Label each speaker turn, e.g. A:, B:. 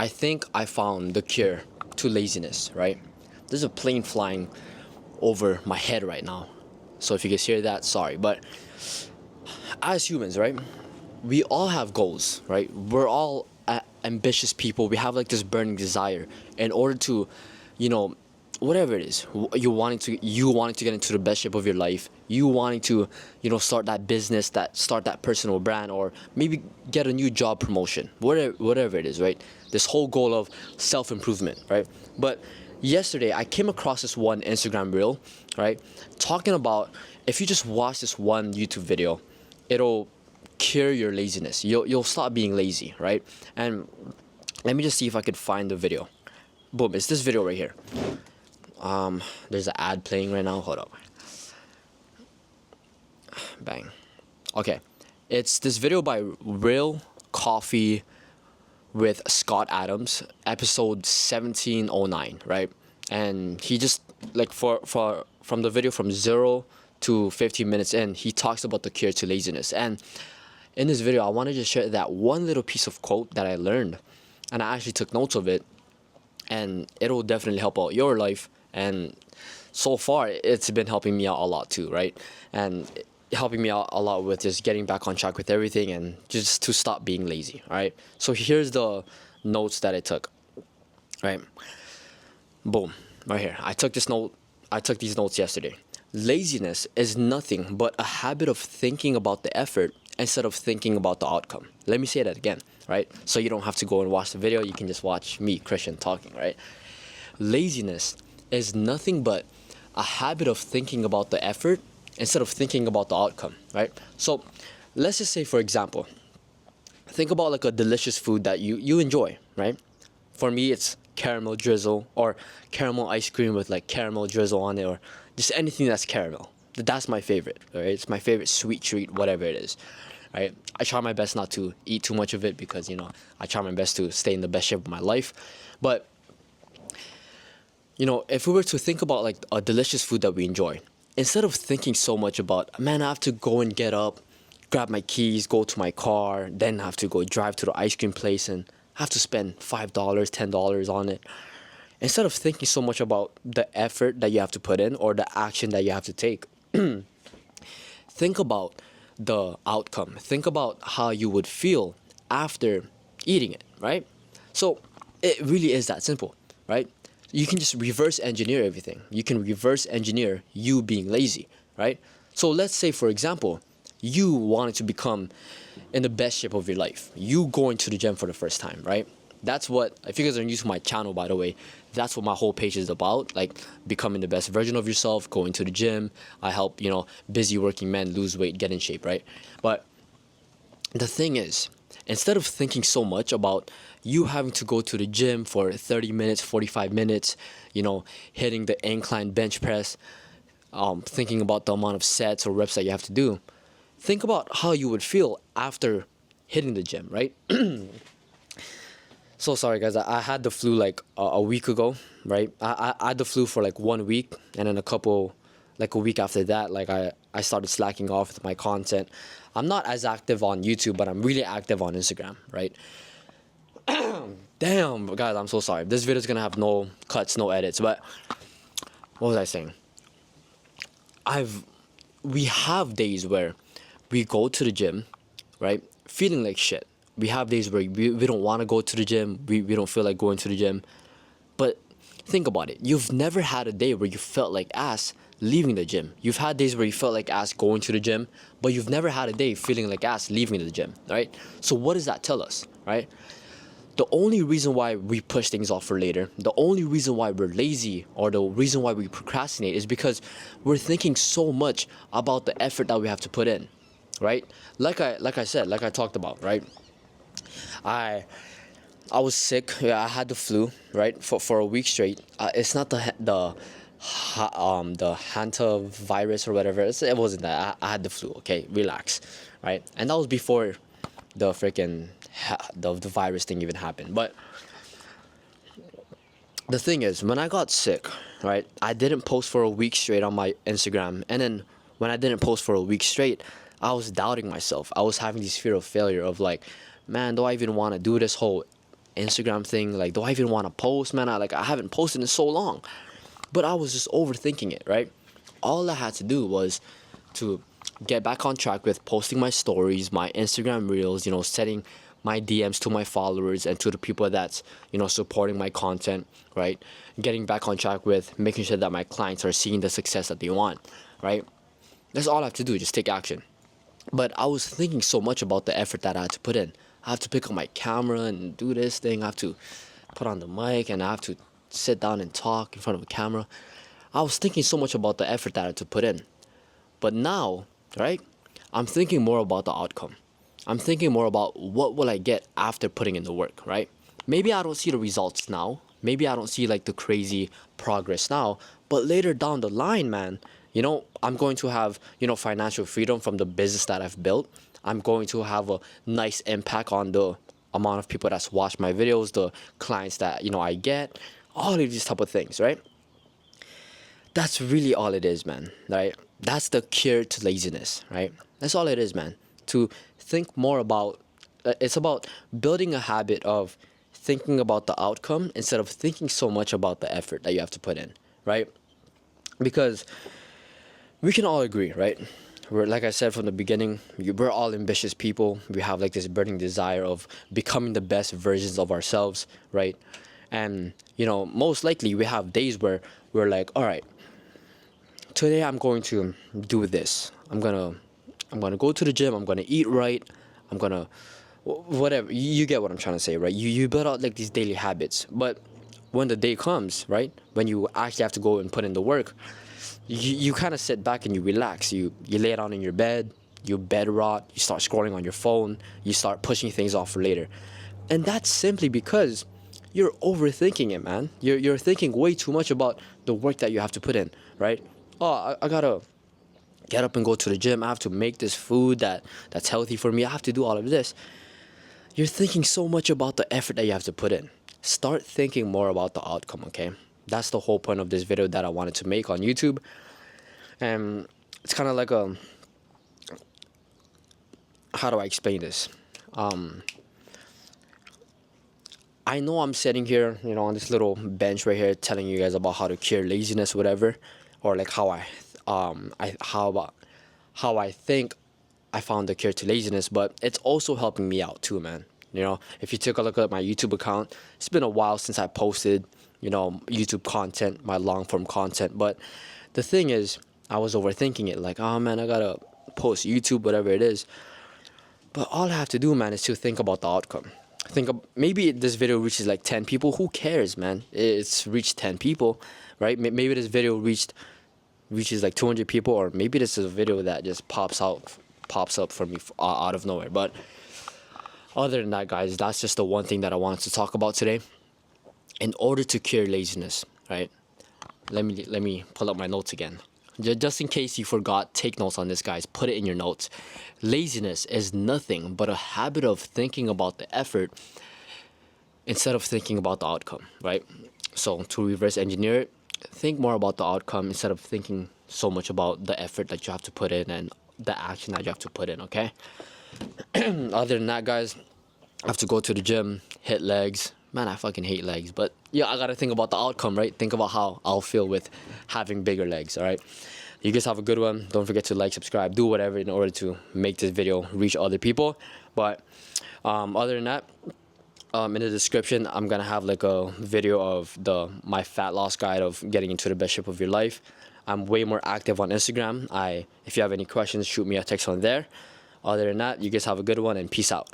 A: I think I found the cure to laziness, right? There's a plane flying over my head right now. So if you guys hear that, sorry. But as humans, right? We all have goals, right? We're all ambitious people. We have like this burning desire in order to, you know, whatever it is, you wanting to get into the best shape of your life. You wanting to, start that business, that start that personal brand, or maybe get a new job promotion. Whatever it is, right? This whole goal of self improvement, right? But yesterday I came across this one Instagram reel, right? Talking about if you just watch this one YouTube video, it'll cure your laziness. You'll stop being lazy, right? And let me just see if I could find the video. Boom, it's this video right here. There's an ad playing right now. Hold up. Bang. Okay. It's this video by Real Coffee with Scott Adams, episode 1709, right? And he just like for from the video from 0 to 15 minutes in, he talks about the cure to laziness. And in this video, I want to just share that one little piece of quote that I learned, and I actually took notes of it, and it'll definitely help out your life. And so far it's been helping me out a lot too, right? And helping me out a lot with just getting back on track with everything and just to stop being lazy. All right, so here's the notes that I took. Right, boom, right here. I took these notes yesterday. Laziness is nothing but a habit of thinking about the effort instead of thinking about the outcome. Let me say that again, right? So you don't have to go and watch the video, you can just watch me, Christian, talking, right? Laziness is nothing but a habit of thinking about the effort instead of thinking about the outcome, right? So let's just say, for example, think about like a delicious food that you enjoy, right? For me, it's caramel drizzle or caramel ice cream with like caramel drizzle on it, or just anything that's caramel. That's my favorite, right? It's my favorite sweet treat, whatever it is, right? I try my best not to eat too much of it because, I try my best to stay in the best shape of my life. But if we were to think about like a delicious food that we enjoy, instead of thinking so much about, man, I have to go and get up, grab my keys, go to my car, then have to go drive to the ice cream place and have to spend $5, $10 on it. Instead of thinking so much about the effort that you have to put in or the action that you have to take, think about the outcome. Think about how you would feel after eating it, right? So it really is that simple, right? You can just reverse engineer everything. You can reverse engineer you being lazy, right? So let's say, for example, you wanted to become in the best shape of your life. You going to the gym for the first time, right? That's what, if you guys are new to my channel, by the way, that's what my whole page is about, like becoming the best version of yourself, going to the gym. I help, busy working men lose weight, get in shape, right? But the thing is, instead of thinking so much about you having to go to the gym for 30 minutes, 45 minutes, hitting the incline bench press, thinking about the amount of sets or reps that you have to do, think about how you would feel after hitting the gym, right? So sorry guys, I had the flu like a week ago, right? I had the flu for like 1 week, and then a week after that, like I started slacking off with my content. I'm not as active on YouTube, but I'm really active on Instagram, right? Damn, guys, I'm so sorry. This video is gonna have no cuts, no edits, but what was I saying? We have days where we go to the gym, right? Feeling like shit. We have days where we don't want to go to the gym. We don't feel like going to the gym. But think about it. You've never had a day where you felt like ass leaving the gym. You've had days where you felt like ass going to the gym, but you've never had a day feeling like ass leaving the gym, right? So what does that tell us, right? The only reason why we push things off for later, the only reason why we're lazy or the reason why we procrastinate is because we're thinking so much about the effort that we have to put in, right? Like I said, like I talked about, right? I was sick. Yeah, I had the flu, right? For a week straight. It's not the hantavirus or whatever. It wasn't that. I had the flu. Okay, relax, right? And that was before the freaking the virus thing even happened. But the thing is, when I got sick, right, I didn't post for a week straight on my Instagram, and then when I didn't post for a week straight, I was doubting myself. I was having this fear of failure of like, man, do I even want to do this whole Instagram thing. Like, do I even want to post, man? I haven't posted in so long. But I was just overthinking it, right? All I had to do was to get back on track with posting my stories, my Instagram reels, setting my DMs to my followers and to the people that's, supporting my content, right? Getting back on track with making sure that my clients are seeing the success that they want, right? That's all I have to do, just take action. But I was thinking so much about the effort that I had to put in. I have to pick up my camera and do this thing. I have to put on the mic and I have to sit down and talk in front of a camera. I was thinking so much about the effort that I had to put in. But now, right, I'm thinking more about the outcome. I'm thinking more about what will I get after putting in the work, right? Maybe I don't see the results now. Maybe I don't see like the crazy progress now. But later down the line, man, I'm going to have, financial freedom from the business that I've built. I'm going to have a nice impact on the amount of people that's watched my videos, the clients that, I get, all of these type of things, right? That's really all it is, man, right? That's the cure to laziness, right? That's all it is, man. To think more about, it's about building a habit of thinking about the outcome instead of thinking so much about the effort that you have to put in, right? Because we can all agree, right? We're, like I said from the beginning, we're all ambitious people. We have like this burning desire of becoming the best versions of ourselves, right? And, most likely we have days where we're like, all right, today I'm going to do this. I'm gonna go to the gym. I'm gonna eat right. I'm gonna whatever. You get what I'm trying to say, right? You build out like these daily habits, but when the day comes, right, when you actually have to go and put in the work, you kind of sit back and you relax. You lay down in your bed. You bed rot. You start scrolling on your phone. You start pushing things off for later, and that's simply because you're overthinking it, man. You're thinking way too much about the work that you have to put in, right? Oh, I gotta get up and go to the gym. I have to make this food that's healthy for me. I have to do all of this. You're thinking so much about the effort that you have to put in. Start thinking more about the outcome, okay? That's the whole point of this video that I wanted to make on YouTube. And it's kind of like how do I explain this? I know I'm sitting here, on this little bench right here, telling you guys about how to cure laziness, whatever, or like how I think I found the cure to laziness, but it's also helping me out too, man. If you took a look at my YouTube account, it's been a while since I posted, YouTube content, my long form content. But the thing is, I was overthinking it, like, oh man, I gotta post YouTube, whatever it is. But all I have to do, man, is to think about the outcome. Maybe this video reaches like 10 people. Who cares, man? It's reached 10 people, right? Maybe this video reaches like 200 people, or maybe this is a video that just pops up for me out of nowhere. But other than that, guys, that's just the one thing that I wanted to talk about today. In order to cure laziness, right? Let me pull up my notes again. Just in case you forgot, take notes on this, guys. Put it in your notes. Laziness is nothing but a habit of thinking about the effort instead of thinking about the outcome, right? So to reverse engineer it, think more about the outcome instead of thinking so much about the effort that you have to put in and the action that you have to put in, okay? Other than that, guys, I have to go to the gym, hit legs. Man, I fucking hate legs. But yeah, I gotta think about the outcome, right? Think about how I'll feel with having bigger legs, all right? You guys have a good one. Don't forget to like, subscribe, do whatever in order to make this video reach other people. But other than that, in the description, I'm gonna have like a video of my fat loss guide of getting into the best shape of your life. I'm way more active on Instagram. If you have any questions, shoot me a text on there. Other than that, you guys have a good one and peace out.